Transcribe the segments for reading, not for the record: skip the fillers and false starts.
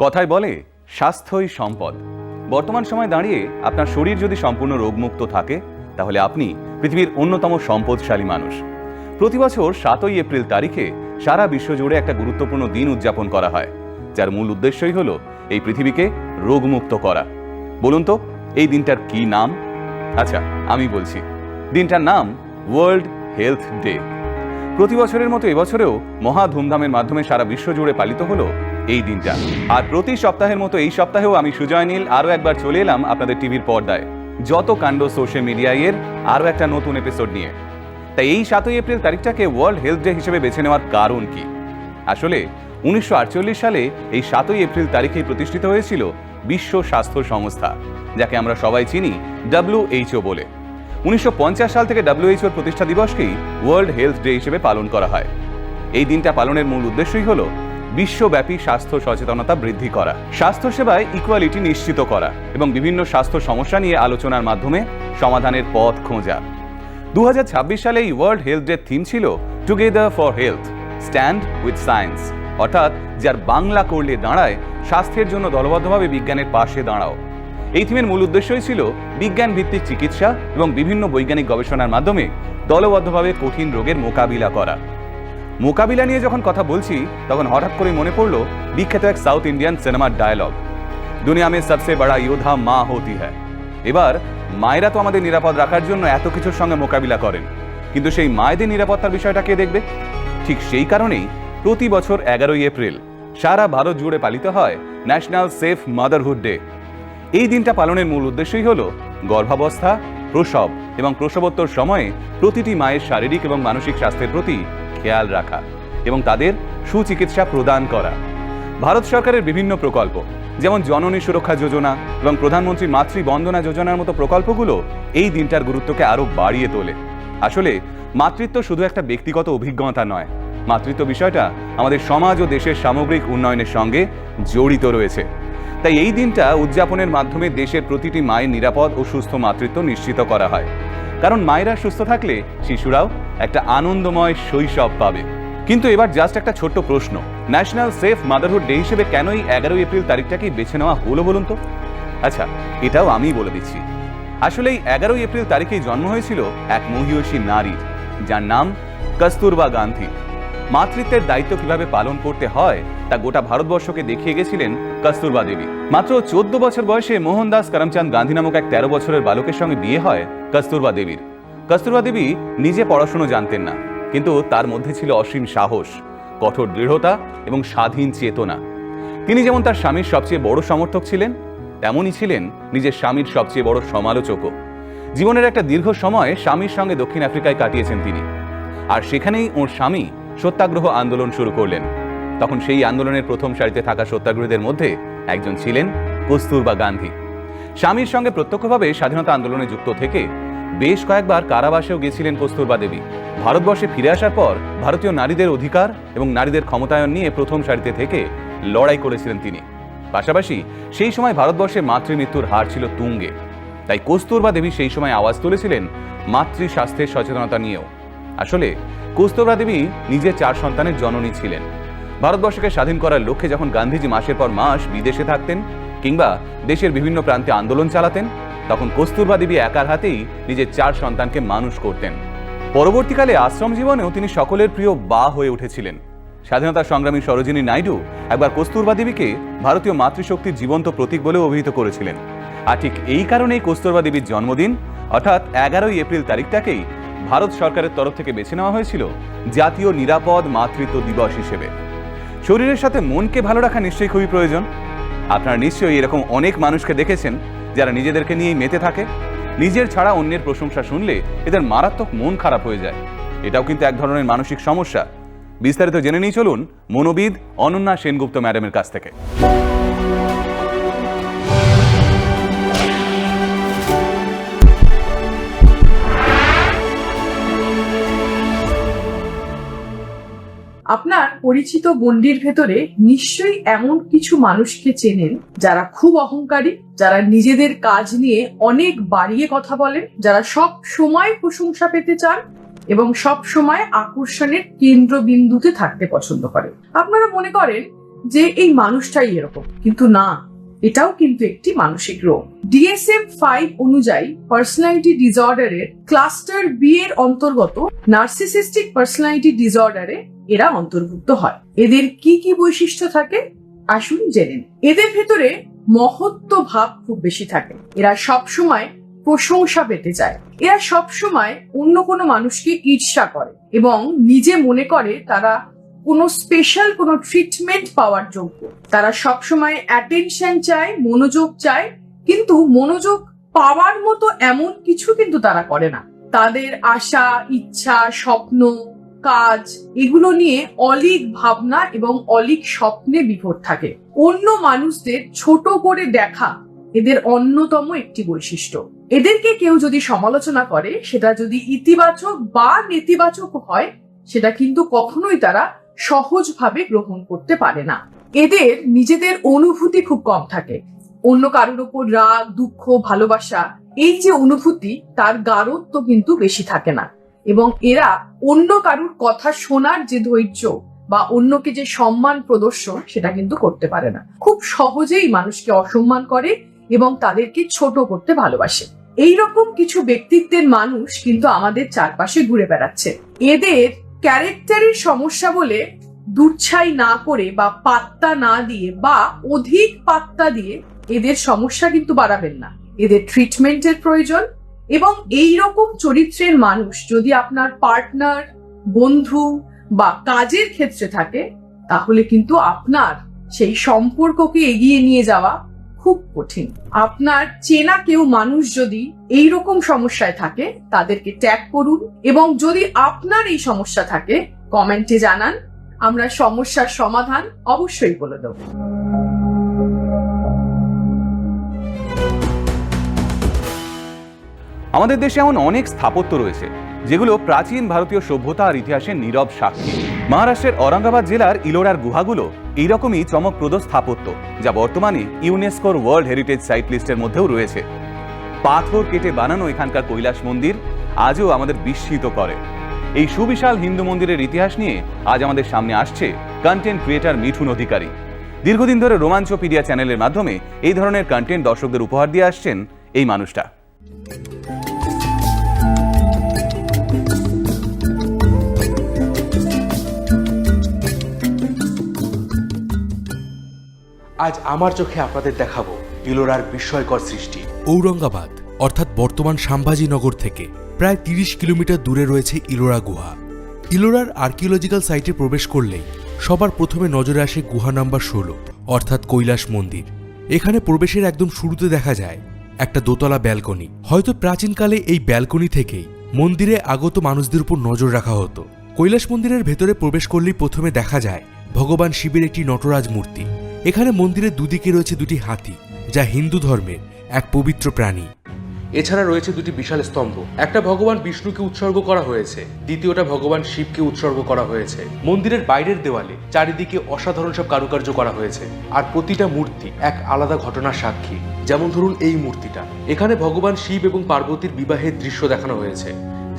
কথায় বলে স্বাস্থ্যই সম্পদ। বর্তমান সময়ে দাঁড়িয়ে আপনার শরীর যদি সম্পূর্ণ রোগমুক্ত থাকে তাহলে আপনি পৃথিবীর অন্যতম সম্পদশালী মানুষ। প্রতি বছর 7ই এপ্রিল তারিখে সারা বিশ্ব জুড়ে একটা গুরুত্বপূর্ণ দিন উদযাপন করা হয়, যার মূল উদ্দেশ্যই হলো এই পৃথিবীকে রোগমুক্ত করা। বলুন তো এই দিনটার কি নাম? আচ্ছা, আমি বলছি। দিনটার নাম ওয়ার্ল্ড হেলথ ডে। প্রতি বছরের মতো এবছরেও মহা ধুমধামের মাধ্যমে সারা বিশ্ব জুড়ে পালিত হলো এই দিনটা। আর প্রতি সপ্তাহের মতো এই সপ্তাহেও আমি সুজয় নীল আরো একবার চলে এলাম আপনাদের টিভির পর্দায় যত কাণ্ড সোশ্যাল মিডিয়ায় এর আরো একটা নতুন এপিসোড নিয়ে। তাই এই 7ই এপ্রিল তারিখটাকে ওয়ার্ল্ড হেলথ ডে হিসেবে বেছে নেওয়ার কারণ কি? আসলে 1948 সালে এই 7ই এপ্রিল তারিখেই প্রতিষ্ঠিত হয়েছিল বিশ্ব স্বাস্থ্য সংস্থা, যাকে আমরা সবাই চিনি WHO বলে। 1950 সাল থেকে WHO এর প্রতিষ্ঠা দিবসকেই ওয়ার্ল্ড হেলথ ডে হিসেবে পালন করা হয়। এই দিনটা পালনের মূল উদ্দেশ্যই হলো বিশ্বব্যাপী স্বাস্থ্য সচেতনতা বৃদ্ধি করা, স্বাস্থ্যসেবায় ইকুয়ালিটি নিশ্চিত করা এবং বিভিন্ন স্বাস্থ্য সমস্যা নিয়ে আলোচনার মাধ্যমে সমাধানের পথ খোঁজা। 2026 সালে এই ওয়ার্ল্ড হেলথ ডে থিম ছিল together for health, stand with science, অর্থাৎ যার বাংলা করলে দাঁড়ায় স্বাস্থ্যের জন্য দলবদ্ধভাবে বিজ্ঞানের পাশে দাঁড়াও। এই থিমের মূল উদ্দেশ্যই ছিল বিজ্ঞান ভিত্তিক চিকিৎসা এবং বিভিন্ন বৈজ্ঞানিক গবেষণার মাধ্যমে দলবদ্ধভাবে কঠিন রোগের মোকাবিলা করা। মোকাবিলা নিয়ে যখন কথা বলছি তখন হঠাৎ করে মনে পড়লো বিখ্যাত এক সাউথ ইন্ডিয়ান সিনেমার ডায়লগ, দুনিয়া মে সবসে বড়া যোদ্ধা মা হতি হ্যায়। এবার মায়েরা তো আমাদের নিরাপদ রাখার জন্য এত কিছুর সঙ্গে মোকাবিলা করেন, কিন্তু সেই মায়েদের নিরাপত্তার বিষয়টা কে দেখবে? ঠিক সেই কারণেই প্রতি বছর 11ই এপ্রিল সারা ভারত জুড়ে পালিত হয় ন্যাশনাল সেফ মাদারহুড ডে। এই দিনটা পালনের মূল উদ্দেশ্যই হলো গর্ভাবস্থা, প্রসব এবং প্রসবোত্তর সময়ে প্রতিটি মায়ের শারীরিক এবং মানসিক স্বাস্থ্যের প্রতি খেয়াল রাখা এবং তাদের সুচিকিৎসা প্রদান করা। ভারত সরকারের বিভিন্ন প্রকল্প যেমন জননী সুরক্ষা যোজনা এবং প্রধানমন্ত্রী মাতৃ বন্দনা যোজনার মতো প্রকল্পগুলো এই দিনটার গুরুত্বকে আরো বাড়িয়ে তোলে। আসলে মাতৃত্ব শুধু একটা ব্যক্তিগত অভিজ্ঞতা নয়, মাতৃত্ব বিষয়টা আমাদের সমাজ ও দেশের সামগ্রিক উন্নয়নের সঙ্গে জড়িত রয়েছে। তাই এই দিনটা উদযাপনের মাধ্যমে দেশের প্রতিটি মায়ের নিরাপদ ও সুস্থ মাতৃত্ব নিশ্চিত করা হয়, কারণ মায়েরা সুস্থ থাকলে শিশুরাও একটা আনন্দময় শৈশব পাবে। কিন্তু এবার জাস্ট একটা ছোট্ট প্রশ্ন, ন্যাশনাল সেফ মাদারহুড ডে হিসেবে কেনই 11ই এপ্রিল তারিখটাকেই বেছে নেওয়া হলো বলুন তো? আচ্ছা, এটাও আমি বলে দিচ্ছি। আসলে এই 11ই এপ্রিল তারিখেই জন্ম হয়েছিল এক মহিয়সী নারীর, যার নাম কস্তুরবা গান্ধী। মাতৃত্বের দায়িত্ব কিভাবে পালন করতে হয় তা গোটা ভারতবর্ষকে দেখিয়ে গেছিলেন কস্তুরবা দেবী। মাত্র 14 বছর বয়সে মোহনদাস করমচাঁদ গান্ধী নামক এক 13 বছরের বালকের সঙ্গে বিয়ে হয় কস্তুরবা দেবীর। কস্তুরবা দেবী নিজে পড়াশুনো জানতেন না, কিন্তু তার মধ্যে ছিল অসীম সাহস, কঠোর দৃঢ়তা এবং স্বাধীন চেতনা। তিনি যেমন তার স্বামীর সবচেয়ে বড় সমর্থক ছিলেন, তেমনই ছিলেন নিজের স্বামীর সবচেয়ে বড় সমালোচকও। জীবনের একটা দীর্ঘ সময় স্বামীর সঙ্গে দক্ষিণ আফ্রিকায় কাটিয়েছেন তিনি, আর সেখানেই ওর স্বামী সত্যাগ্রহ আন্দোলন শুরু করলেন। তখন সেই আন্দোলনের প্রথম সারিতে থাকা সত্যাগ্রহীদের মধ্যে একজন ছিলেন কস্তুরবা গান্ধী। স্বামীর সঙ্গে প্রত্যক্ষভাবে স্বাধীনতা আন্দোলনে যুক্ত থেকে বেশ কয়েকবার কারাবাসেও গেছিলেন কস্তুরবা দেবী। ভারতবর্ষে ফিরে আসার পর ভারতীয় নারীদের অধিকার এবং নারীদের ক্ষমতায়ন নিয়ে প্রথম সারিতে থেকে লড়াই করেছিলেন তিনি। পাশাপাশি সেই সময় ভারতবর্ষে মাতৃমৃত্যুর হার ছিল তুঙ্গে, তাই কস্তুরবা দেবী সেই সময় আওয়াজ তুলেছিলেন মাতৃ স্বাস্থ্যের সচেতনতা নিয়েও। আসলে কস্তুরবা দেবী নিজে 4 সন্তানের জননী ছিলেন। ভারতবর্ষকে স্বাধীন করার লক্ষ্যে যখন গান্ধীজি মাসের পর মাস বিদেশে থাকতেন কিংবা দেশের বিভিন্ন প্রান্তে আন্দোলন চালাতেন, তখন কস্তুরবা দেবী একার হাতেই নিজের 4 সন্তানকে মানুষ করতেন। পরবর্তীকালে আশ্রম জীবনেও তিনি সকলের প্রিয় বা হয়ে উঠেছিলেন। স্বাধীনতা সংগ্রামী সরোজিনী নাইডু একবার কস্তুরবা দেবীকে ভারতীয় মাতৃশক্তির জীবন্ত প্রতীক বলে অভিহিত করেছিলেন। আর ঠিক এই কারণেই কস্তুরবা দেবীর জন্মদিন অর্থাৎ 11ই এপ্রিল তারিখটাকেই ভারত সরকারের তরফ থেকে বেছে নেওয়া হয়েছিল জাতীয় নিরাপদ মাতৃত্ব দিবস হিসেবে। শরীরের সাথে মনকে ভালো রাখা নিশ্চয়ই খুবই প্রয়োজন। আপনারা নিশ্চয়ই এরকম অনেক মানুষকে দেখেছেন যারা নিজেদেরকে নিয়েই মেতে থাকে। নিজের ছাড়া অন্যের প্রশংসা শুনলে এদের মারাত্মক মন খারাপ হয়ে যায়। এটাও কিন্তু এক ধরনের মানসিক সমস্যা। বিস্তারিত জেনে নিয়ে চলুন মনোবিদ অনন্যা সেনগুপ্ত ম্যাডামের কাছ থেকে। আপনার পরিচিত গণ্ডির ভেতরে নিশ্চয়ই এমন কিছু মানুষকে চেনেন যারা খুব অহংকারী, যারা নিজেদের কাজ নিয়ে অনেক বাড়িয়ে কথা বলেন, যারা সব সময় প্রশংসা পেতে চান এবং সব সময় আকর্ষণের কেন্দ্রবিন্দুতে থাকতে পছন্দ করে। আপনারা মনে করেন যে এই মানুষটাই এরকম, কিন্তু না, এটাও কিন্তু একটি মানসিক রোগ। DSM-5 অনুযায়ী পার্সোনালিটি ডিসঅর্ডারের ক্লাস্টার বি এর অন্তর্গত নার্সিসিস্টিক পার্সোনালিটি ডিসঅর্ডারে এরা অন্তর্ভুক্ত হয়। এদের কি কি বৈশিষ্ট্য থাকে আসুন জেনে নিন। এদের ভেতরে মহত্ব ভাব খুব বেশি থাকে। এরা সব সময় প্রশংসা পেতে চায়। এরা সব সময় অন্য কোনো মানুষকে ঈর্ষা করে এবং নিজে মনে করে তারা কোনো স্পেশাল কোনো ট্রিটমেন্ট পাওয়ার যোগ্য। তারা সবসময় অ্যাটেনশন চায়, মনোযোগ চায়, কিন্তু মনোযোগ পাওয়ার মতো এমন কিছু কিন্তু তারা করে না। তাদের আশা, ইচ্ছা, স্বপ্ন, কাজ এগুলো নিয়ে অলীক ভাবনা এবং অলীক স্বপ্নে বিভোর থাকে। অন্য মানুষদের ছোট করে দেখা এদের অন্যতম একটি বৈশিষ্ট্য। এদেরকে কেউ যদি সমালোচনা করে, সেটা যদি ইতিবাচক বা নেতিবাচক হয়, সেটা কিন্তু কখনোই তারা সহজভাবে গ্রহণ করতে পারে না। এদের নিজেদের অনুভূতি খুব কম থাকে। অন্য কারোর উপর রাগ, দুঃখ, ভালোবাসা এই যে অনুভূতি, তার গাঢ়ত্ব কিন্তু বেশি থাকে না। এবং এরা অন্য কারোর কথা শোনার যে ধৈর্য বা অন্যকে যে সম্মান প্রদর্শন, সেটা কিন্তু করতে পারে না। খুব সহজেই মানুষকে অসম্মান করে এবং তাদেরকে ছোট করতে ভালোবাসে। এইরকম কিছু ব্যক্তিত্বের মানুষ কিন্তু আমাদের চারপাশে ঘুরে বেড়াচ্ছে। এদের ক্যারেক্টারের সমস্যা বলে দুচ্ছাই না করে বা পাত্তা না দিয়ে বা অধিক পাত্তা দিয়ে এদের সমস্যা কিন্তু বাড়াবেন না। এদের ট্রিটমেন্টের প্রয়োজন। এবং এই রকম চরিত্রের মানুষ যদি আপনার পার্টনার, বন্ধু বা কাজের ক্ষেত্রে থাকে, তাহলে কিন্তু আপনার সেই সম্পর্ককে এগিয়ে নিয়ে যাওয়া খুব কঠিন। আপনার চেনা কেউ মানুষ যদি এই রকম সমস্যায় থাকে, তাদেরকে ট্যাগ করুন এবং যদি আপনার এই সমস্যা থাকে কমেন্টে জানান। আমরা সমস্যার সমাধান অবশ্যই বলে দেব। আমাদের দেশে এমন অনেক স্থাপত্য রয়েছে যেগুলো প্রাচীন ভারতীয় সভ্যতা আর ইতিহাসের নীরব সাক্ষী। মহারাষ্ট্রের ঔরঙ্গাবাদ জেলার ইলোরার গুহাগুলো এইরকমই চমকপ্রদ স্থাপত্য, যা বর্তমানে ইউনেস্কোর ওয়ার্ল্ড হেরিটেজ সাইট লিস্টের মধ্যেও রয়েছে। পাথর কেটে বানানো এখানকার কৈলাস মন্দির আজও আমাদের বিস্মিত করে। এই সুবিশাল হিন্দু মন্দিরের ইতিহাস নিয়ে আজ আমাদের সামনে আসছে কন্টেন্ট ক্রিয়েটর মিঠুন অধিকারী। দীর্ঘদিন ধরে রোমাঞ্চপিডিয়া চ্যানেলের মাধ্যমে এই ধরনের কন্টেন্ট দর্শকদের উপহার দিয়ে আসছেন এই মানুষটা। আজ আমার চোখে আপনাদের দেখাবো ইলোরার বিস্ময়কর সৃষ্টি। ঔরঙ্গাবাদ অর্থাৎ বর্তমান সাম্ভাজিনগর থেকে প্রায় 30 কিলোমিটার দূরে রয়েছে ইলোরা গুহা। ইলোরার আর্কিওলজিক্যাল সাইটে প্রবেশ করলেই সবার প্রথমে নজরে আসে গুহা নাম্বার 16 অর্থাৎ কৈলাস মন্দির। এখানে প্রবেশের একদম শুরুতে দেখা যায় একটা দোতলা ব্যালকনি। হয়তো প্রাচীনকালে এই ব্যালকনি থেকেই মন্দিরে আগত মানুষদের উপর নজর রাখা হতো। কৈলাস মন্দিরের ভেতরে প্রবেশ করলেই প্রথমে দেখা যায় ভগবান শিবের একটি নটরাজ মূর্তি। এখানে মন্দিরের দুদিকে রয়েছে দুটি হাতি, যা হিন্দু ধর্মের এক পবিত্র প্রাণী। এছাড়া রয়েছে দুটি বিশাল স্তম্ভ। একটা ভগবান বিষ্ণুকে উৎসর্গ করা হয়েছে, দ্বিতীয়টা ভগবান শিবকে উৎসর্গ করা হয়েছে। মন্দিরের বাইরের দেওয়ালে চারিদিকে অসাধারণ সব কারুকার্য করা হয়েছে, আর প্রতিটা মূর্তি এক আলাদা ঘটনার সাক্ষী। যেমন ধরুন এই মূর্তিটা, এখানে ভগবান শিব এবং পার্বতীর বিবাহের দৃশ্য দেখানো হয়েছে,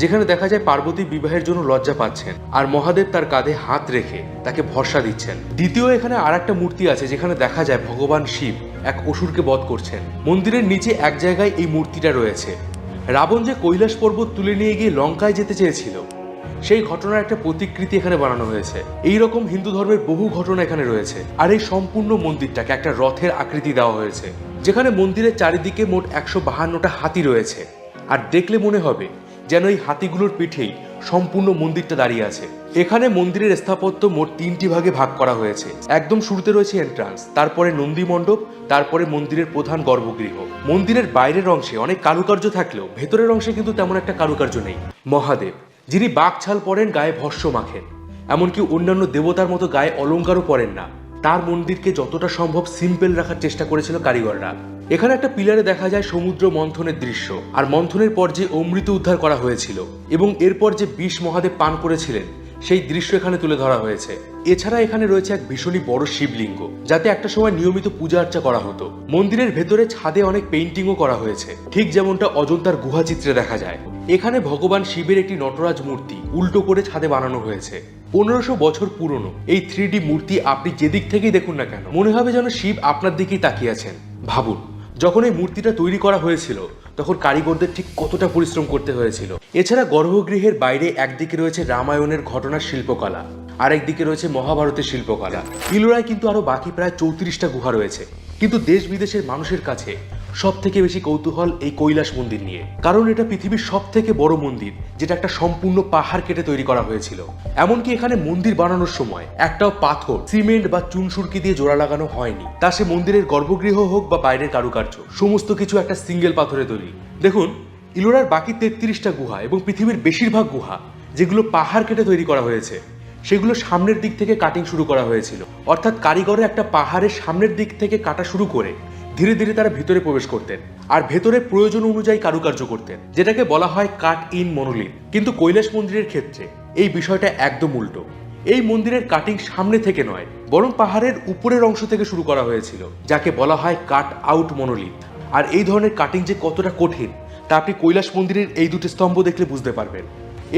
যেখানে দেখা যায় পার্বতী বিবাহের জন্য লজ্জা পাচ্ছেন আর মহাদেব তার কাঁধে হাত রেখে তাকে ভরসা দিচ্ছেন। দ্বিতীয় এখানে আর একটা মূর্তি আছে, যেখানে দেখা যায় ভগবান শিব এক অসুরকে বধ করছেন। মন্দিরের নিচে এক জায়গায় এই মূর্তিটা রয়েছে। রাবণ যে কৈলাস পর্বত তুলে নিয়ে গিয়ে লঙ্কায় যেতে চেয়েছিল, সেই ঘটনার একটা প্রতিকৃতি এখানে বানানো হয়েছে। এইরকম হিন্দু ধর্মের বহু ঘটনা এখানে রয়েছে। আর এই সম্পূর্ণ মন্দিরটাকে একটা রথের আকৃতি দেওয়া হয়েছে, যেখানে মন্দিরের চারিদিকে মোট 152টা হাতি রয়েছে। আর দেখলে মনে হবে যেন এই হাতিগুলোর পিঠেই সম্পূর্ণ মন্দিরটা দাঁড়িয়ে আছে। এখানে মন্দিরের স্থাপত্য মোট 3টি ভাগে ভাগ করা হয়েছে। একদম শুরুতে রয়েছে এন্ট্রান্স, তারপরে নন্দী মণ্ডপ, তারপরে মন্দিরের প্রধান গর্ভগৃহ। মন্দিরের বাইরের অংশে অনেক কারুকার্য থাকলেও ভেতরের অংশে কিন্তু তেমন একটা কারুকার্য নেই। মহাদেব, যিনি বাঘছাল পরেন, গায়ে ভস্য মাখেন, এমনকি অন্যান্য দেবতার মতো গায়ে অলঙ্কারও পরেন না, তার মন্দিরকে যতটা সম্ভব সিম্পল রাখার চেষ্টা করেছিল কারিগররা। এখানে একটা পিলারে দেখা যায় সমুদ্র মন্থনের দৃশ্য, আর মন্থনের পর যে অমৃত উদ্ধার করা হয়েছিল এবং এরপর যে বিষ মহাদেব পান করেছিলেন, সেই দৃশ্য এখানে তুলে ধরা হয়েছে। এছাড়া এখানে রয়েছে এক ভীষণই বড় শিবলিঙ্গ, যাতে একটা সময় নিয়মিত পূজা আর্চা করা হতো। মন্দিরের ভেতরে ছাদে অনেক পেইন্টিংও করা হয়েছে, ঠিক যেমনটা অজন্তার গুহা চিত্রে দেখা যায়। এখানে ভগবান শিবের একটি নটরাজ মূর্তি উল্টো করে ছাদে বানানো হয়েছে। 1500 বছর পুরনো এই 3D মূর্তি আপনি যেদিক থেকেই দেখুন না কেন মনে হবে যেন শিব আপনার দিকেই তাকিয়ে আছেন। ভাবুন, যখন এই মূর্তিটা তৈরি করা হয়েছিল তখন কারিগরদের ঠিক কতটা পরিশ্রম করতে হয়েছিল। এছাড়া গর্ভগৃহের বাইরে একদিকে রয়েছে রামায়ণের ঘটনার শিল্পকলা, আরেকদিকে রয়েছে মহাভারতের শিল্পকলা। ইলোরায় কিন্তু আরো বাকি প্রায় 34টা গুহা রয়েছে। কিন্তু দেশ বিদেশের মানুষের কাছে সব থেকে বেশি কৌতূহল এই কৈলাস মন্দির নিয়ে, কারণ এটা পৃথিবীর সব থেকে বড় মন্দির যেটা একটা সম্পূর্ণ পাহাড় কেটে তৈরি করা হয়েছিল। এমনকি এখানে মন্দির বানানোর সময় একটাও পাথর, সিমেন্ট বা চুনসুরকি দিয়ে জোড়া লাগানো হয়নি। তা সে মন্দিরের গর্ভগৃহ হোক বা বাইরের কারুকার্য, সমস্ত কিছু একটা সিঙ্গেল পাথরে তৈরি। দেখুন, ইলোরার বাকি 33টা গুহা এবং পৃথিবীর বেশিরভাগ গুহা যেগুলো পাহাড় কেটে তৈরি করা হয়েছে সেগুলো সামনের দিক থেকে কাটিং শুরু করা হয়েছিল। অর্থাৎ কারিগররা একটা পাহাড়ের সামনের দিক থেকে কাটা শুরু করে ধীরে ধীরে তারা ভিতরে প্রবেশ করতেন আর ভেতরে প্রয়োজন অনুযায়ী কারুকার্য করতেন, যেটাকে বলা হয় কাট ইন মনোলিথ। কিন্তু কৈলাস মন্দিরের ক্ষেত্রে এই বিষয়টা একদম উল্টো। এই মন্দিরের কাটিং সামনে থেকে নয়, বরং পাহাড়ের উপরের অংশ থেকে শুরু করা হয়েছিল, যাকে বলা হয় কাট আউট মনোলিথ। আর এই ধরনের কাটিং যে কতটা কঠিন তা আপনি কৈলাস মন্দিরের এই দুটো স্তম্ভ দেখলে বুঝতে পারবেন।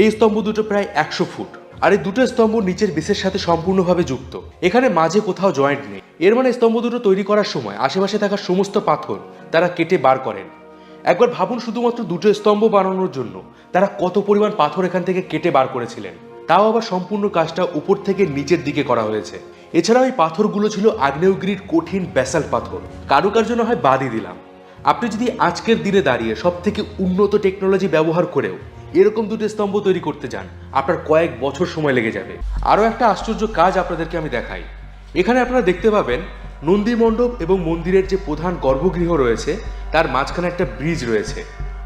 এই স্তম্ভ দুটো প্রায় 100 ফুট, আর এই দুটো স্তম্ভ নিচের বেসের সাথে সম্পূর্ণভাবে যুক্ত। এখানে মাঝে কোথাও জয়েন্ট নেই। এর মানে স্তম্ভ দুটো তৈরি করার সময় আশেপাশে থাকা সমস্ত পাথর তারা কেটে বার করেন। একবার ভাবুন, শুধুমাত্র দুটো স্তম্ভ বানানোর জন্য তারা কত পরিমাণ পাথর এখান থেকে কেটে বার করেছিলেন। তাও আবার সম্পূর্ণ কাজটা উপর থেকে নিচের দিকে করা হয়েছে। এছাড়াও এই পাথরগুলো ছিল আগ্নেয়গিরির কঠিন ব্যাসাল্ট পাথর। কারুকার্য না হয় বাদই দিলাম, আপনি যদি আজকের দিনে দাঁড়িয়ে সব থেকে উন্নত টেকনোলজি ব্যবহার করেও এরকম দুটো স্তম্ভ তৈরি করতে যান, আপনার কয়েক বছর সময় লেগে যাবে। আরও একটা আশ্চর্য কাজ আপনাদেরকে আমি দেখাই। এখানে আপনারা দেখতে পাবেন নন্দী মণ্ডপ এবং মন্দিরের যে প্রধান গর্ভগৃহ রয়েছে তার মাঝখানে একটা ব্রিজ রয়েছে,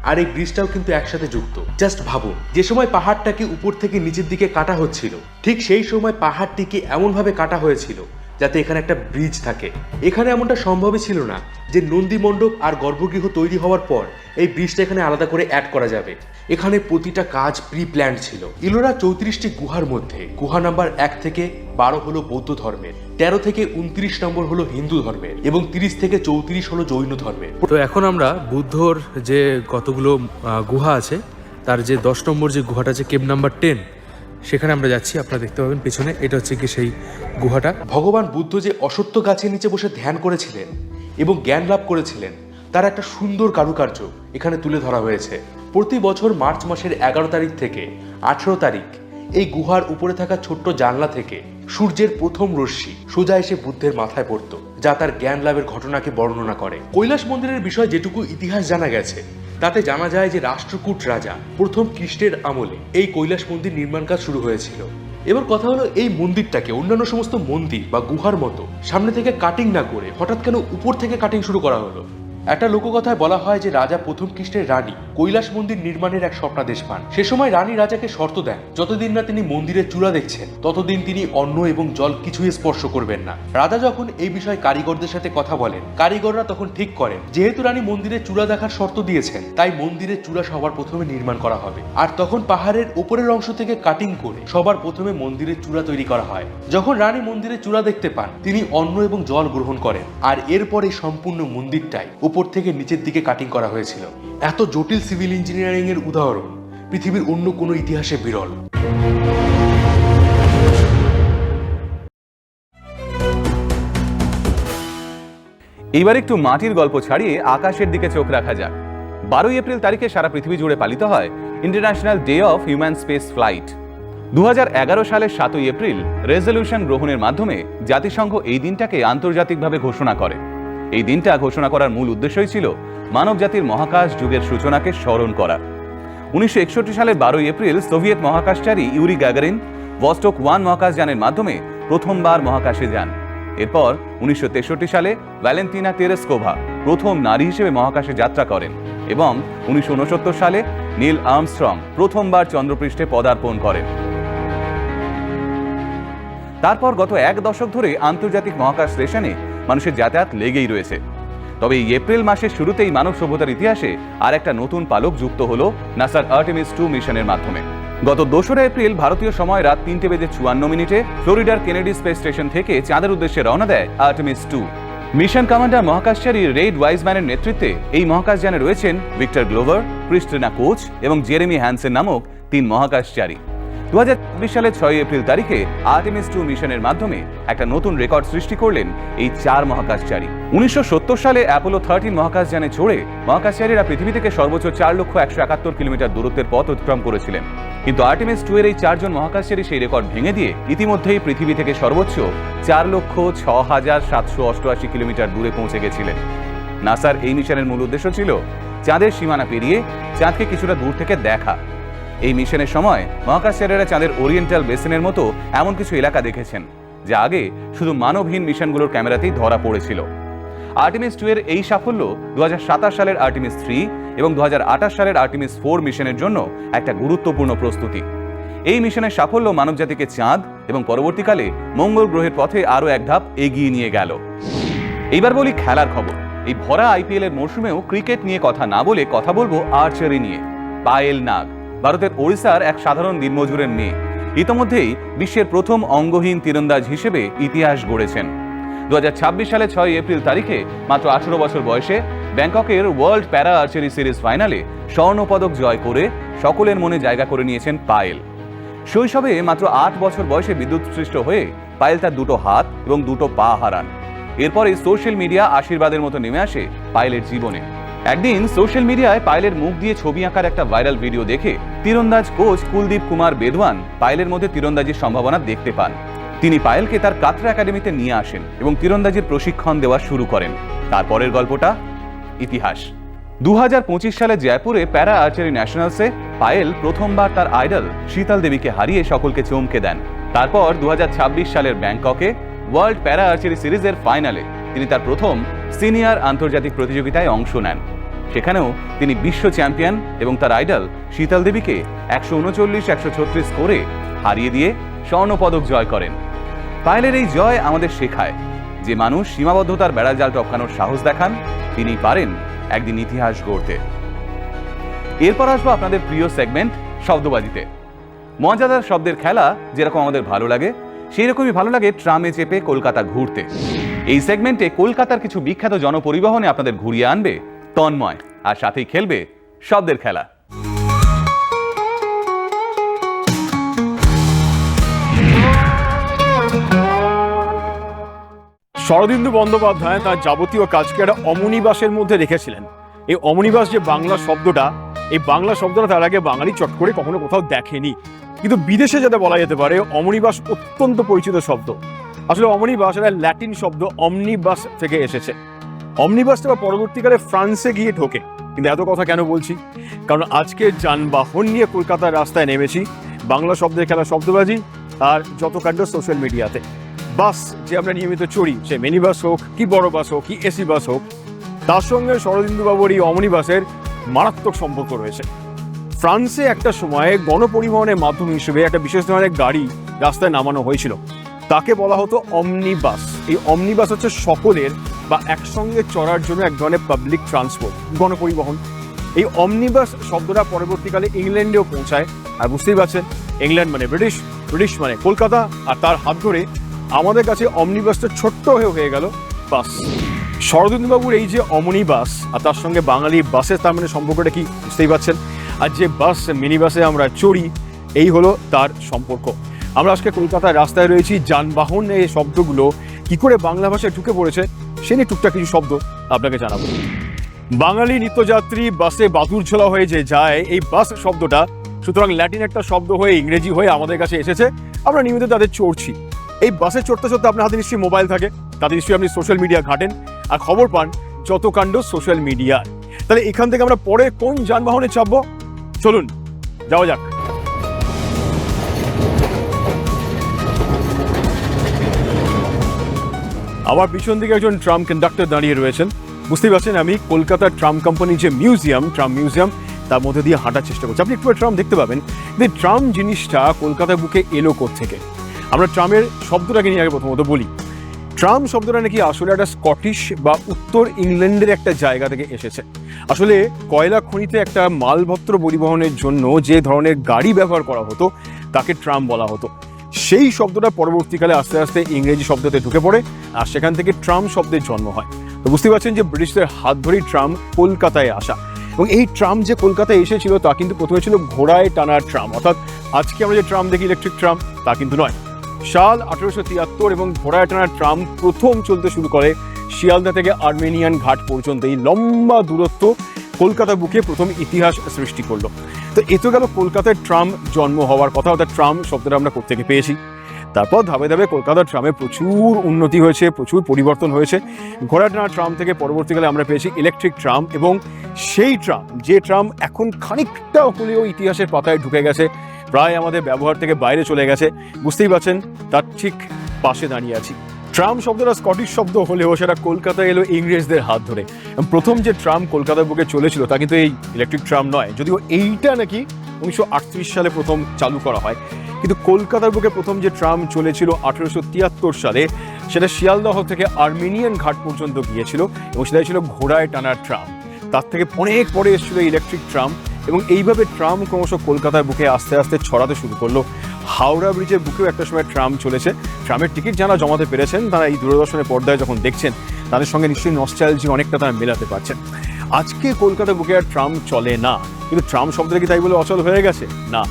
আর এই ব্রিজটাও কিন্তু একসাথে যুক্ত। জাস্ট ভাবুন, যে সময় পাহাড়টাকে উপর থেকে নিচের দিকে কাটা হচ্ছিল ঠিক সেই সময় পাহাড়টিকে এমনভাবে কাটা হয়েছিল যাতে এখানে একটা ব্রিজ থাকে। এখানে এমনটা সম্ভবই ছিল না যে নন্দী মণ্ডপ আর গর্ভগৃহ তৈরি হওয়ার পর এই ব্রিজটা এখানে আলাদা করে অ্যাড করা যাবে। এখানে প্রতিটা কাজ প্রি প্ল্যান্ড ছিল। ইলোরা 34টি গুহার মধ্যে গুহা নাম্বার 1 থেকে 12 হলো বৌদ্ধ ধর্মের, 13 থেকে 29 নম্বর হলো হিন্দু ধর্মের এবং 30 থেকে 34 হলো জৈন ধর্মের। তো এখন আমরা বুদ্ধর যে কতগুলো গুহা আছে তার যে 10 নম্বর যে গুহাটা আছে, কেভ নাম্বার 10, সেখানে আমরা যাচ্ছি। আপনারা দেখতে পাবেন পেছনে, এটা হচ্ছে কি সেই গুহাটা। ভগবান বুদ্ধ যে অশ্বত্থ গাছের নিচে বসে ধ্যান করেছিলেন এবং জ্ঞান লাভ করেছিলেন তার একটা সুন্দর কারুকার্য এখানে তুলে ধরা হয়েছে। প্রতি বছর মার্চ মাসের 11 তারিখ থেকে 18 তারিখ এই গুহার উপরে থাকা ছোট্ট জানলা থেকে সূর্যের প্রথম রশ্মি সোজা এসে বুদ্ধের মাথায় পড়তো, যা তার জ্ঞান লাভের ঘটনাকে বর্ণনা করে। কৈলাস মন্দিরের বিষয়ে যেটুকু ইতিহাস জানা গেছে তাতে জানা যায় যে রাষ্ট্রকূট রাজা প্রথম কৃষ্ণের আমলে এই কৈলাস মন্দির নির্মাণ কাজ শুরু হয়েছিল। এবার কথা হলো, এই মন্দিরটাকে অন্যান্য সমস্ত মন্দির বা গুহার মতো সামনে থেকে কাটিং না করে হঠাৎ কেন উপর থেকে কাটিং শুরু করা হলো? একটা লোককথায় বলা হয় যে রাজা প্রথম কৃষ্ণের রানী কৈলাস মন্দির নির্মাণের এক স্বপ্নাদেশ পান। সে সময় রানী রাজাকে শর্ত দেন, যতদিন না তিনি মন্দিরের চূড়া দেখছেন ততদিন তিনি অন্ন এবং জল কিছুই স্পর্শ করবেন না। রাজা যখন এই বিষয়ে কারিগরদের সাথে কথা বলেন, কারিগররা তখন ঠিক করেন যেহেতু রানী মন্দিরের চূড়া দেখার শর্ত দিয়েছেন তাই মন্দিরের চূড়া সবার প্রথমে নির্মাণ করা হবে। আর তখন পাহাড়ের উপরের অংশ থেকে কাটিং করে সবার প্রথমে মন্দিরের চূড়া তৈরি করা হয়। যখন রানী মন্দিরের চূড়া দেখতে পান তিনি অন্ন এবং জল গ্রহণ করেন, আর এরপরে সম্পূর্ণ মন্দিরটাই উপর থেকে নিচের দিকে কাটিং করা হয়েছিল। এত জটিল সিভিল ইঞ্জিনিয়ারিং এর উদাহরণ পৃথিবীর অন্য কোনো ইতিহাসে বিরল। এইবার একটু মাটির গল্প ছাড়িয়ে আকাশের দিকে চোখ রাখা যাক। 12 এপ্রিল তারিখে সারা পৃথিবী জুড়ে পালিত হয় international day of human space flight. 2011 সালের 7 এপ্রিল রেজলিউশন গ্রহণের মাধ্যমে জাতিসংঘ এই দিনটাকে আন্তর্জাতিকভাবে ঘোষণা করে। এই দিনটা ঘোষণা করার মূল উদ্দেশ্যই ছিল মানব জাতির মহাকাশ যুগের সূচনাকে স্মরণ করা। 1961 সালের 12 এপ্রিল সোভিয়েত মহাকাশচারী ইউরি গ্যাগারিন ভস্টক 1 মহাকাশযানের মাধ্যমে প্রথমবার মহাকাশে যান। এরপর 1963 সালে ভ্যালেন্টিনা তেরেস্কোভা প্রথম নারী হিসেবে মহাকাশে যাত্রা করেন এবং 1969 সালে নীল আর্মস্ট্রং প্রথমবার চন্দ্রপৃষ্ঠে পদার্পণ করেন। তারপর গত 1 দশক ধরে আন্তর্জাতিক মহাকাশ স্টেশনে মানুষের যাতায়াত লেগেই রয়েছে। তবে এই এপ্রিল মাসের শুরুতেই মানব সভ্যতার ইতিহাসে আর একটা নতুন পালক যুক্ত হলো নাসার আর্টেমিস 2 মিশনের মাধ্যমে। গত 2 এপ্রিল ভারতীয় সময় রাত 3:54 ফ্লোরিডার কেনেডি স্পেস স্টেশন থেকে চাঁদের উদ্দেশ্যে রওনা দেয় আর্টেমিস 2। মিশন কমান্ডার মহাকাশচারী রেড ওয়াইজম্যানের নেতৃত্বে এই মহাকাশযানে রয়েছেন ভিক্টর গ্লোভার, ক্রিস্টিনা কোচ এবং জেরেমি হ্যানসেন নামক 3 মহাকাশচারী। 2026 সালের 6 এপ্রিল তারিখে আর্টেমিস 2 মিশনের মাধ্যমে একটা নতুন রেকর্ড সৃষ্টি করলেন এই 4 মহাকাশচারী। 1970 সালে অ্যাপোলো 13 মহাকাশযানে চড়ে মহাকাশচারীরা পৃথিবী থেকে সর্বোচ্চ 4,171 কিলোমিটার দূরত্বের পথ অতিক্রম করেছিলেন। কিন্তু আর্টেমিস 2 এর এই 4 জন মহাকাশচারী সেই রেকর্ড ভেঙে দিয়ে ইতিমধ্যেই পৃথিবী থেকে সর্বোচ্চ 4,06,788 কিলোমিটার দূরে পৌঁছে গেছিলেন। নাসার এই মিশনের মূল উদ্দেশ্য ছিল চাঁদের সীমানা পেরিয়ে চাঁদকে কিছুটা দূর থেকে দেখা। এই মিশনের সময় মহাকাশচারীরা চাঁদের ওরিয়েন্টাল বেসিনের মতো এমন কিছু এলাকা দেখেছেন যা আগে শুধু মানবহীন মিশনগুলোর ক্যামেরাতেই ধরা পড়েছিল। আর্টেমিস 2 এর এই সাফল্য 2027 সালের আর্টেমিস 3 এবং 2028 সালের আর্টেমিস 4 মিশনের জন্য একটা গুরুত্বপূর্ণ প্রস্তুতি। এই মিশনের সাফল্য মানবজাতিকে চাঁদ এবং পরবর্তীকালে মঙ্গল গ্রহের পথে আরও এক ধাপ এগিয়ে নিয়ে গেল। এইবার বলি খেলার খবর। এই ভরা আইপিএল এর মরশুমেও ক্রিকেট নিয়ে কথা না বলে কথা বলবো আর্চারি নিয়ে। পায়েল নাগ ভারতের ওড়িশার এক সাধারণ দিনমজুরের মেয়ে, ইতোমধ্যেই বিশ্বের প্রথম অঙ্গহীন তীরন্দাজ হিসেবে ইতিহাস গড়েছেন। 2026 সালে 6 এপ্রিল তারিখে মাত্র 18 বছর বয়সে ব্যাংককের ওয়ার্ল্ড প্যারা আর্চারি সিরিজ ফাইনালে স্বর্ণপদক জয় করে সকলের মনে জায়গা করে নিয়েছেন পায়েল। শৈশবে মাত্র 8 বছর বয়সে বিদ্যুৎস্পৃষ্ট হয়ে পায়েল তার দুটো হাত এবং দুটো পা হারান। এরপরে সোশ্যাল মিডিয়া আশীর্বাদের মতো নেমে আসে পায়েলের জীবনে। একদিন সোশ্যাল মিডিয়ায় পায়েলের মুখ দিয়ে ছবি আঁকার একটা ভাইরাল ভিডিও দেখে তীরন্দাজ কোচ কুলদীপ কুমার বেদওয়ান পায়েলের মধ্যে তীরন্দাজির সম্ভাবনা দেখতে পান। তিনি পায়েলকে তার কাতরা একাডেমিতে নিয়ে আসেন এবং তীরন্দাজির প্রশিক্ষণ দেওয়া শুরু করেন। তারপরের গল্পটা ইতিহাস। 2025 সালে জয়পুরে প্যারা আর্চারি ন্যাশনালসে পায়েল প্রথমবার তার আইডল শীতল দেবীকে হারিয়ে সকলকে চমকে দেন। তারপর 2026 সালের ব্যাংককে ওয়ার্ল্ড প্যারা আর্চারি সিরিজের ফাইনালে তিনি তার প্রথম সিনিয়র আন্তর্জাতিক প্রতিযোগিতায় অংশ নেন। সেখানেও তিনি বিশ্ব চ্যাম্পিয়ন এবং তার আইডল শীতল দেবীকে 139-136 করে হারিয়ে দিয়ে স্বর্ণপদক জয় করেন। পায়েলের এই জয় আমাদের শেখায় যে মানুষ সীমাবদ্ধতার বেড়াজাল টপকানোর সাহস দেখান, তিনি পারেন একদিন ইতিহাস গড়তে। এরপর আসবো আপনাদের প্রিয় সেগমেন্ট শব্দবাজিতে। মজাদার শব্দের খেলা যেরকম আমাদের ভালো লাগে, সেই রকমই ভালো লাগে ট্রামে চেপে কলকাতা ঘুরতে। এই সেগমেন্টে কলকাতার কিছু বিখ্যাত জনপরিবহনে আপনাদের ঘুরিয়ে আনবে তন্ময়, আর সাথেই খেলবে শব্দের খেলা। শরদিন্দু বন্দ্যোপাধ্যায় তার যাবতীয় কাজকে একটা অমনিবাসের মধ্যে রেখেছিলেন। এই অমনিবাস যে বাংলা শব্দটা, এই বাংলা শব্দটা তার আগে বাঙালি চট করে কখনো কোথাও দেখেনি, কিন্তু বিদেশে যাতে বলা যেতে পারে অমনিবাস অত্যন্ত পরিচিত শব্দ। আসলে অমনিবাস একটা ল্যাটিন শব্দ অমনিবাস থেকে এসেছে। অমনিবাসটা পরবর্তীকালে ফ্রান্সে গিয়ে ঢোকে। কিন্তু এত কথা কেন বলছি? কারণ আজকে যানবাহন নিয়ে কলকাতার রাস্তায় নেমেছি। বাংলা শব্দের খেলা শব্দবাজি আর যত কাণ্ড সোশ্যাল মিডিয়াতে। বাস যে আমরা নিয়মিত চড়ি, সে মিনি বাস হোক কি বড় বাস হোক কি এসি বাস হোক, তার সঙ্গে শরদিন্দুবাবুর এই অমনিবাসের মারাত্মক সম্পর্ক রয়েছে। ফ্রান্সে একটা সময়ে গণপরিবহনের মাধ্যম হিসেবে একটা বিশেষ ধরনের গাড়ি রাস্তায় নামানো হয়েছিল, তাকে বলা হতো অমনিবাস। এই অমনিবাস হচ্ছে সকলের বা একসঙ্গে চড়ার জন্য এক ধরনের পাবলিক ট্রান্সপোর্ট, গণপরিবহন। এই অমনিবাস শব্দটা পরবর্তীকালে ইংল্যান্ডেও পৌঁছায়। আর বুঝতেই পারছেন, ইংল্যান্ড মানে ব্রিটিশ, ব্রিটিশ মানে কলকাতা, আর তার হাত ধরে আমাদের কাছে অমনিবাসটা ছোট্ট হয়ে গেল বাস। শরদিন্দুবাবুর এই যে অমনিবাস আর তার সঙ্গে বাঙালি বাসের তার মানে সম্পর্কটা কি বুঝতেই পারছেন। আর যে বাস মিনি বাসে আমরা চড়ি, এই হলো তার সম্পর্ক। আমরা আজকে কলকাতার রাস্তায় রয়েছি। যানবাহন এই শব্দগুলো কি করে বাংলা ভাষায় ঢুকে পড়েছে সে নিয়ে টুকটাক কিছু শব্দ আপনাকে জানাবো। বাঙালি নিত্যযাত্রী বাসে বাদুর ঝোলা হয়ে যে যায়, এই বাস শব্দটা সুতরাং ল্যাটিন একটা শব্দ হয়ে ইংরেজি হয়ে আমাদের কাছে এসেছে। আমরা নিয়মিত তাদের চড়ছি। এই বাসে চড়তে চড়তে আপনার হাতে নিশ্চয়ই মোবাইল থাকে, তাতে নিশ্চয়ই আপনি সোশ্যাল মিডিয়া ঘাটেন আর খবর পান যত কাণ্ড সোশ্যাল মিডিয়ায়। তাহলে এখান থেকে আমরা পরে কোন যানবাহনে চাপবো, চলুন যাওয়া যাক। আমার পিছন দিকে একজন ট্রাম কন্ডাক্টর দাঁড়িয়ে রয়েছেন। বুঝতেই পারছেন আমি কলকাতার ট্রাম কোম্পানির যে মিউজিয়াম, ট্রাম মিউজিয়াম, তার মধ্যে দিয়ে হাঁটার চেষ্টা করছি। আপনি একটু ট্রাম দেখতে পাবেন। কিন্তু ট্রাম জিনিসটা কলকাতার বুকে এলো থেকে। আমরা ট্রামের শব্দটাকে নিয়ে আগে প্রথমত বলি। ট্রাম শব্দটা নাকি আসলে একটা স্কটিশ বা উত্তর ইংল্যান্ডের একটা জায়গা থেকে এসেছে। আসলে কয়লা খনিতে একটা মালপত্র পরিবহনের জন্য যে ধরনের গাড়ি ব্যবহার করা হতো তাকে ট্রাম বলা হতো। সেই শব্দটা পরবর্তীকালে আস্তে আস্তে ইংরেজি শব্দতে ঢুকে পড়ে আর সেখান থেকে ট্রাম শব্দের জন্ম হয়। তো বুঝতে পারছেন যে ব্রিটিশদের হাত ধরেই ট্রাম কলকাতায় আসা। এবং এই ট্রাম যে কলকাতায় এসেছিল তা কিন্তু প্রথমে ছিল ঘোড়ায় টানার ট্রাম, অর্থাৎ আজকে আমরা যে ট্রাম দেখি ইলেকট্রিক ট্রাম তা কিন্তু নয়। সাল 1873 এবং ঘোড়ায় টানার ট্রাম প্রথম চলতে শুরু করে শিয়ালদা থেকে আর্মেনিয়ান ঘাট পর্যন্ত। এই লম্বা দূরত্ব কলকাতা বুকে প্রথম ইতিহাস সৃষ্টি করলো। তো এ তো গেল কলকাতায় ট্রাম জন্ম হওয়ার কথা, অর্থাৎ ট্রাম শব্দটা আমরা কোত্থেকে পেয়েছি। তারপর ধাপে ধাপে কলকাতার ট্রামে প্রচুর উন্নতি হয়েছে, প্রচুর পরিবর্তন হয়েছে। ঘোড়া টানা ট্রাম থেকে পরবর্তীকালে আমরা পেয়েছি ইলেকট্রিক ট্রাম, এবং সেই ট্রাম যে ট্রাম এখন খানিকটা হলেও ইতিহাসের পাতায় ঢুকে গেছে, প্রায় আমাদের ব্যবহার থেকে বাইরে চলে গেছে, বুঝতেই পারছেন তার ঠিক পাশে দাঁড়িয়ে আছি। ট্রাম শব্দটা স্কটিশ শব্দ হলেও সেটা কলকাতায় এলো ইংরেজদের হাত ধরে। প্রথম যে ট্রাম কলকাতার বুকে চলেছিল তা কিন্তু এই ইলেকট্রিক ট্রাম নয়, যদিও এইটা নাকি 1938 সালে প্রথম চালু করা হয়। কিন্তু কলকাতার বুকে প্রথম যে ট্রাম চলেছিল 1873 সালে, সেটা শিয়ালদহ থেকে আর্মেনিয়ান ঘাট পর্যন্ত গিয়েছিল এবং সেটাই ছিল ঘোড়ায় টানার ট্রাম। তার থেকে অনেক পরে এসেছিল ইলেকট্রিক ট্রাম, এবং এইভাবে ট্রাম ক্রমশ কলকাতার বুকে আস্তে আস্তে ছড়াতে শুরু করলো। হাওড়া ব্রিজের বুকেও একটা সময় ট্রাম চলেছে। ট্রামের টিকিট যারা জমাতে পেরেছেন তারা এই দূরদর্শনের পর্দায় যখন দেখছেন তাদের সঙ্গে নিশ্চয়ই নস্টালজি অনেকটা তারা মেলাতে পারছেন। আজকে কলকাতা বুকে আর ট্রাম চলে না, কিন্তু ট্রাম শব্দটা কি তাই বলে অচল হয়ে গেছে? না,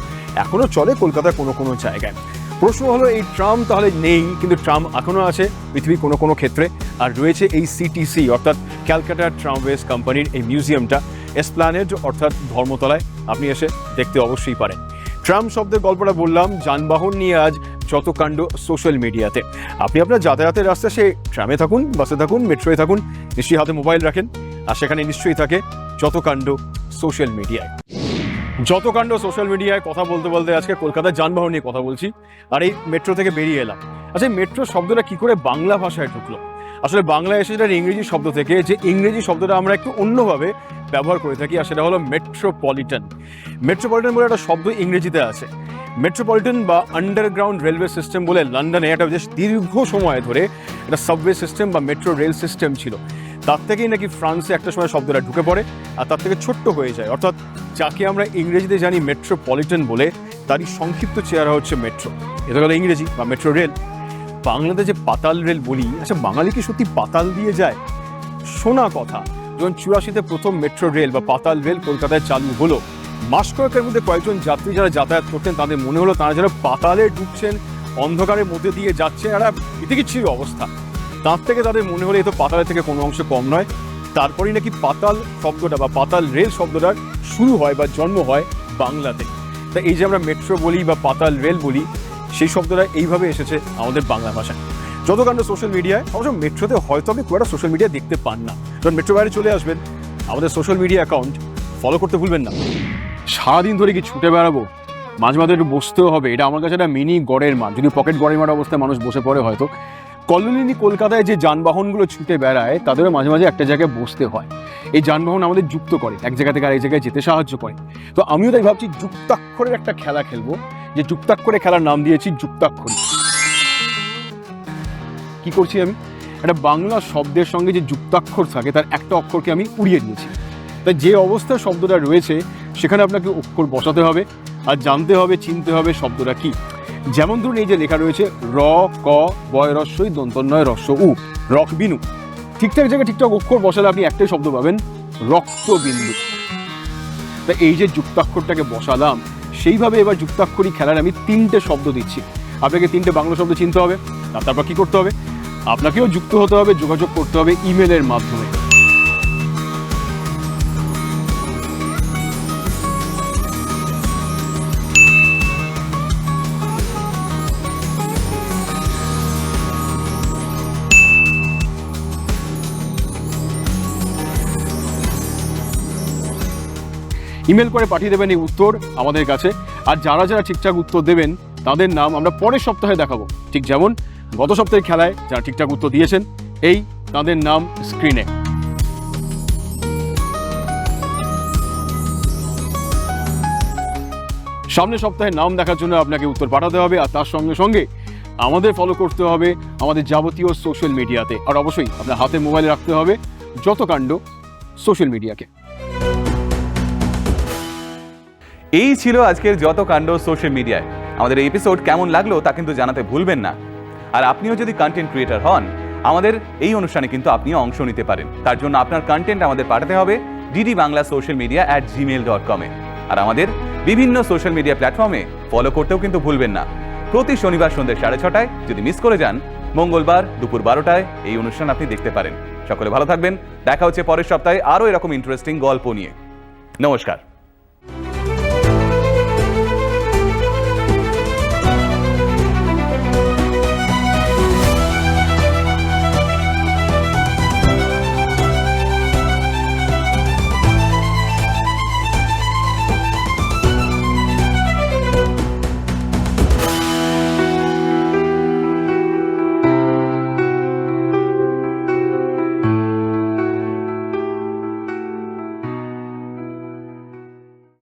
এখনো চলে কলকাতার কোনো কোনো জায়গায়। প্রশ্ন হলো এই ট্রাম তাহলে নেই, কিন্তু ট্রাম এখনো আছে পৃথিবীর কোনো কোনো ক্ষেত্রে। আর রয়েছে এই সিটিসি অর্থাৎ ক্যালকাটা ট্রামওয়েজ কোম্পানির এই মিউজিয়ামটা এসপ্ল্যানেড অর্থাৎ ধর্মতলায়, আপনি এসে দেখতে অবশ্যই পারেন। ট্রাম শব্দের গল্পটা বললাম, যানবাহন নিয়ে আজ যত কাণ্ড সোশ্যাল মিডিয়াতে। আপনি আপনার যাতায়াতের রাস্তায় সে ট্রামে থাকুন, বাসে থাকুন, মেট্রোয় থাকুন, নিশ্চয়ই হাতে মোবাইল রাখেন, আর সেখানে নিশ্চয়ই থাকে যত কাণ্ড সোশ্যাল মিডিয়ায়। যত কাণ্ড সোশ্যাল মিডিয়ায় কথা বলতে বলতে আজকে কলকাতার যানবাহন নিয়ে কথা বলছি, আর এই মেট্রো থেকে বেরিয়ে এলাম। আচ্ছা, মেট্রো শব্দটা কি করে বাংলা ভাষায় ঢুকলো? আসলে বাংলায় এসে যেটা ইংরেজি শব্দ থেকে, যে ইংরেজি শব্দটা আমরা একটু অন্যভাবে ব্যবহার করে থাকি, আর সেটা হলো মেট্রোপলিটন। মেট্রোপলিটন বলে একটা শব্দ ইংরেজিতে আছে। মেট্রোপলিটন বা আন্ডারগ্রাউন্ড রেলওয়ে সিস্টেম বলে লন্ডনে একটা বেশ দীর্ঘ সময় ধরে একটা সাবওয়ে সিস্টেম বা মেট্রো রেল সিস্টেম ছিল। তার থেকেই নাকি ফ্রান্সে একটা সময় শব্দটা ঢুকে পড়ে আর তার থেকে ছোট্ট হয়ে যায়, অর্থাৎ যাকে আমরা ইংরেজিতে জানি মেট্রোপলিটন বলে, তারই সংক্ষিপ্ত চেহারা হচ্ছে মেট্রো। এটা গেল ইংরেজি বা মেট্রো রেল। বাংলাতে যে পাতাল রেল বলি, আচ্ছা বাঙালি কি সত্যি পাতাল দিয়ে যায়? শোনা কথা, যখন 84-তে প্রথম মেট্রো রেল বা পাতাল রেল কলকাতায় চালু হলো, মাস কয়েকের মধ্যে কয়েকজন যাত্রী যারা যাতায়াত করতেন তাদের মনে হলো তারা যারা পাতালে ঢুকছেন, অন্ধকারের মধ্যে দিয়ে যাচ্ছে, একটা বিতিকিচ্ছির অবস্থা। তার থেকে তাদের মনে হলো এ তো পাতালের থেকে কোনো অংশ কম নয়। তারপরেই নাকি পাতাল শব্দটা বা পাতাল রেল শব্দটার শুরু হয় বা জন্ম হয় বাংলাতে। তা এই যে আমরা মেট্রো বলি বা পাতাল রেল বলি, সেই শব্দটা এইভাবে এসেছে আমাদের বাংলা ভাষায়। যত কাণ্ড সোশ্যাল মিডিয়ায়, অবশ্য মেট্রোতে হয়তো আপনি খুব একটা সোশ্যাল মিডিয়া দেখতে পান না, যখন মেট্রো বাইরে চলে আসবেন আমাদের সোশ্যাল মিডিয়া অ্যাকাউন্ট ফলো করতে ভুলবেন না। সারাদিন ধরে কি ছুটে বেড়াবো? মাঝে মাঝে একটু বসতেও হবে। এটা আমার কাছে একটা মিনি গড়ের মাঠ, যদি পকেট গড়ের মাঠ অবস্থায় মানুষ বসে পড়ে হয়তো। কলোনি কলকাতায় যে যানবাহনগুলো ছুটে বেড়ায় তাদেরও মাঝে মাঝে একটা জায়গায় বসতে হয়। এই যানবাহন আমাদের যুক্ত করে, এক জায়গা থেকে আরেক জায়গায় যেতে সাহায্য করে। তো আমিও তাই ভাবছি যুক্তাক্ষরের একটা খেলা খেলবো, যে যুক্তাক্ষরে খেলার নাম দিয়েছি যুক্তাক্ষরী। কি করছি আমি? একটা বাংলা শব্দের সঙ্গে যে যুক্তাক্ষর থাকে তার একটা অক্ষরকে আমি উড়িয়ে দিয়েছি। তাই যে অবস্থায় শব্দটা রয়েছে সেখানে আপনাকে অক্ষর বসাতে হবে আর জানতে হবে, চিনতে হবে শব্দটা কি। যেমন ধরুন এই যে লেখা রয়েছে র, ক, বয় রস্যই দন্তন্বয় রস্য উ, রক বিনু। ঠিকঠাক জায়গায় ঠিকঠাক অক্ষর বসালে আপনি একটাই শব্দ পাবেন, রক্তবিন্দু। তা এই যে যুক্তাক্ষরটাকে বসালাম, সেইভাবে এবার যুক্তাক্ষরী খেলার আমি 3টে শব্দ দিচ্ছি। আপনাকে 3টে বাংলা শব্দ চিনতে হবে। তারপর কি করতে হবে? আপনাকেও যুক্ত হতে হবে, যোগাযোগ করতে হবে ইমেলের মাধ্যমে। ইমেল করে পাঠিয়ে দেবেন এই উত্তর আমাদের কাছে। আর যারা যারা ঠিকঠাক উত্তর দেবেন তাদের নাম আমরা পরের সপ্তাহে দেখাবো। ঠিক যেমন গত সপ্তাহের খেলায় যারা ঠিকঠাক উত্তর দিয়েছেন, এই তাদের নাম স্ক্রিনে। সামনের সপ্তাহে নাম দেখার জন্য আপনাকে উত্তর পাঠাতে হবে, আর তার সঙ্গে সঙ্গে আমাদের ফলো করতে হবে আমাদের যাবতীয় সোশ্যাল মিডিয়াতে। আর অবশ্যই আপনার হাতে মোবাইলে রাখতে হবে যত কাণ্ড সোশ্যাল মিডিয়াকে। এই ছিল আজকের যত কাণ্ড সোশ্যাল মিডিয়ায়। আমাদের এই এপিসোড কেমন লাগলো তা কিন্তু জানাতে ভুলবেন না। আর আপনিও যদি কন্টেন্ট ক্রিয়েটর হন, আমাদের এই অনুষ্ঠানে কিন্তু আপনিও অংশ নিতে পারেন। তার জন্য আপনার কন্টেন্ট আমাদের পাঠাতে হবে DD Bangla social media @gmail.com আর আমাদের বিভিন্ন সোশ্যাল মিডিয়া প্ল্যাটফর্মে ফলো করতেও কিন্তু ভুলবেন না। প্রতি শনিবার সন্ধ্যে 6:30 যদি মিস করে যান, মঙ্গলবার দুপুর 12টায় এই অনুষ্ঠান আপনি দেখতে পারেন। সকলে ভালো থাকবেন, দেখা হচ্ছে পরের সপ্তাহে আরও এরকম ইন্টারেস্টিং গল্প নিয়ে। নমস্কার।